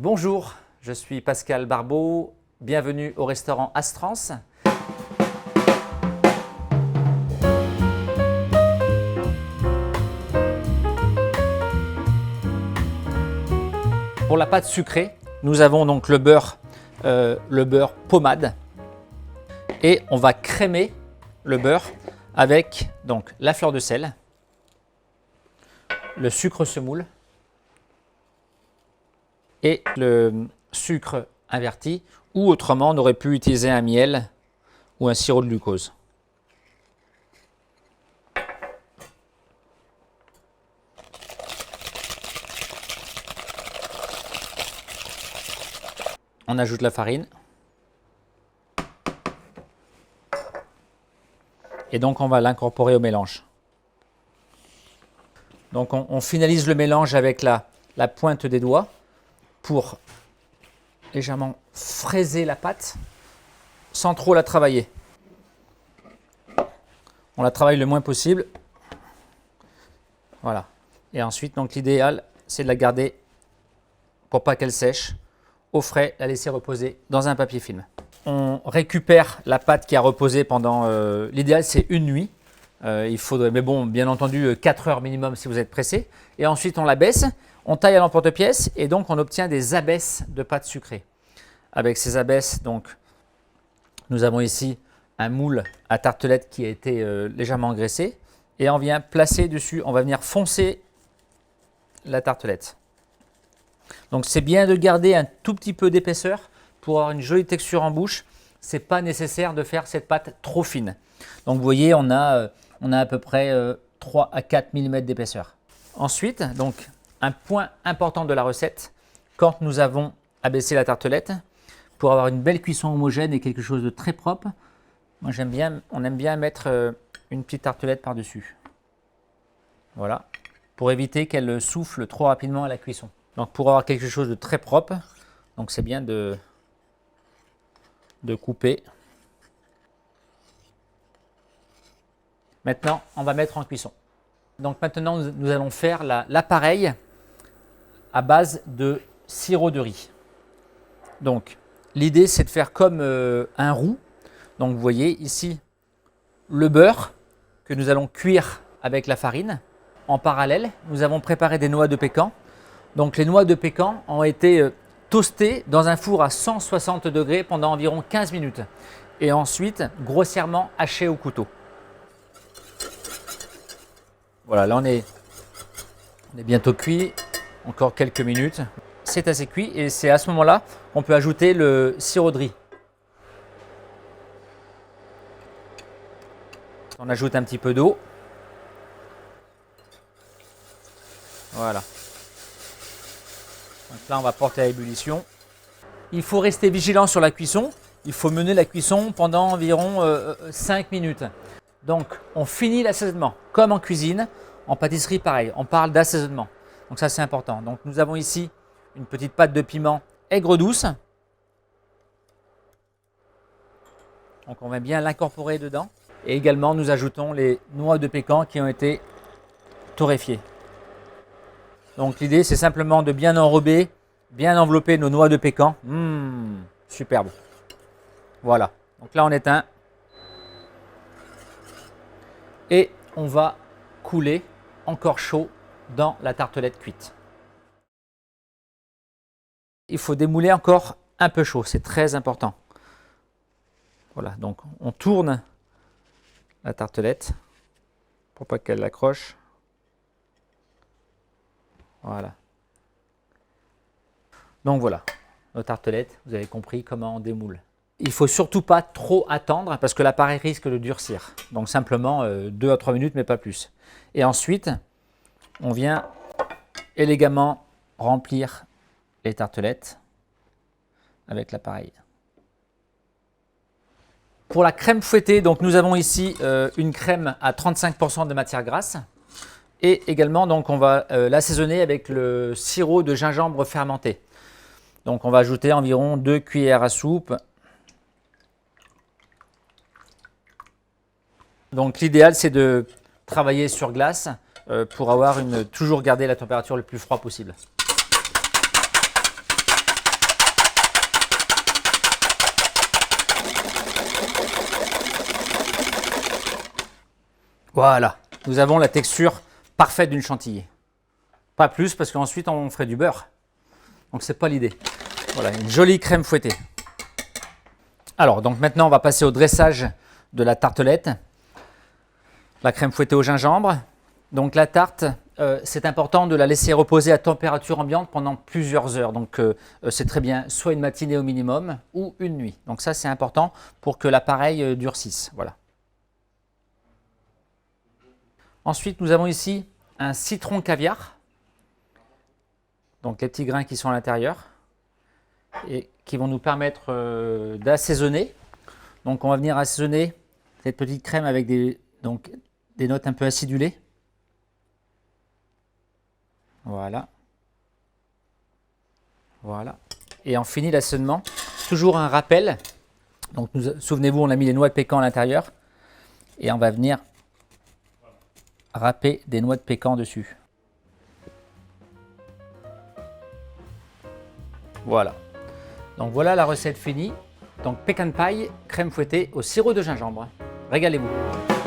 Bonjour, je suis Pascal Barbeau, bienvenue au restaurant Astrance. Pour la pâte sucrée, nous avons donc le beurre pommade et on va crémer le beurre avec donc la fleur de sel, le sucre semoule et le sucre inverti, ou autrement on aurait pu utiliser un miel ou un sirop de glucose. On ajoute la farine. Et donc on va l'incorporer au mélange. Donc on finalise le mélange avec la pointe des doigts pour légèrement fraiser la pâte sans trop la travailler. On la travaille le moins possible. Voilà. Et ensuite, donc l'idéal, c'est de la garder pour pas qu'elle sèche au frais, la laisser reposer dans un papier film. On récupère la pâte qui a reposé pendant, l'idéal c'est une nuit. Il faudrait, mais bon, bien entendu, 4 heures minimum si vous êtes pressé. Et ensuite, on la baisse, on taille à l'emporte-pièce et donc on obtient des abesses de pâte sucrée. Avec ces abesses, donc, nous avons ici un moule à tartelette qui a été légèrement engraissé et on vient placer dessus, on va venir foncer la tartelette. Donc c'est bien de garder un tout petit peu d'épaisseur pour avoir une jolie texture en bouche. Ce n'est pas nécessaire de faire cette pâte trop fine. Donc vous voyez, on a à peu près 3 à 4 mm d'épaisseur. Ensuite, donc, un point important de la recette, quand nous avons abaissé la tartelette, pour avoir une belle cuisson homogène et quelque chose de très propre, moi on aime bien mettre une petite tartelette par-dessus. Voilà, pour éviter qu'elle souffle trop rapidement à la cuisson. Donc pour avoir quelque chose de très propre, donc c'est bien de couper. Maintenant, on va mettre en cuisson. Donc maintenant, nous allons faire l'appareil à base de sirop de riz. Donc l'idée, c'est de faire comme un roux. Donc vous voyez ici le beurre que nous allons cuire avec la farine. En parallèle, nous avons préparé des noix de pécan. Donc les noix de pécan ont été toastées dans un four à 160 degrés pendant environ 15 minutes et ensuite grossièrement hachées au couteau. Voilà, là on est bientôt cuit, encore quelques minutes. C'est assez cuit et c'est à ce moment-là qu'on peut ajouter le sirop de riz. On ajoute un petit peu d'eau. Voilà. Donc là, on va porter à ébullition. Il faut rester vigilant sur la cuisson. Il faut mener la cuisson pendant environ 5 minutes. Donc, on finit l'assaisonnement. Comme en cuisine, en pâtisserie, pareil. On parle d'assaisonnement. Donc ça, c'est important. Donc, nous avons ici une petite pâte de piment aigre douce. Donc, on va bien l'incorporer dedans. Et également, nous ajoutons les noix de pécan qui ont été torréfiées. Donc l'idée, c'est simplement de bien enrober, bien envelopper nos noix de pécan. Superbe. Voilà. Donc là, on éteint. Et on va couler encore chaud dans la tartelette cuite. Il faut démouler encore un peu chaud, c'est très important. Voilà, donc on tourne la tartelette pour pas qu'elle accroche. Voilà. Donc voilà, nos tartelettes, vous avez compris comment on démoule. Il ne faut surtout pas trop attendre parce que l'appareil risque de durcir. Donc simplement 2 à 3 minutes, mais pas plus. Et ensuite, on vient élégamment remplir les tartelettes avec l'appareil. Pour la crème fouettée, donc nous avons ici une crème à 35% de matière grasse. Et également, donc, on va l'assaisonner avec le sirop de gingembre fermenté. Donc, on va ajouter environ 2 cuillères à soupe. Donc, l'idéal, c'est de travailler sur glace pour toujours garder la température le plus froid possible. Voilà, nous avons la texture parfaite d'une chantilly. Pas plus parce qu'ensuite on ferait du beurre. Donc c'est pas l'idée. Voilà, une jolie crème fouettée. Alors, donc maintenant on va passer au dressage de la tartelette. La crème fouettée au gingembre. Donc la tarte, c'est important de la laisser reposer à température ambiante pendant plusieurs heures. Donc c'est très bien, soit une matinée au minimum ou une nuit. Donc ça c'est important pour que l'appareil durcisse. Voilà. Ensuite, nous avons ici un citron caviar. Donc les petits grains qui sont à l'intérieur et qui vont nous permettre d'assaisonner. Donc on va venir assaisonner cette petite crème avec des notes un peu acidulées. Voilà. Voilà. Et on finit l'assaisonnement. Toujours un rappel. Donc souvenez-vous, on a mis les noix de pécan à l'intérieur. Et on va venir râper des noix de pécan dessus. Voilà. Donc voilà la recette finie. Donc pecan pie, crème fouettée au sirop de gingembre. Régalez-vous.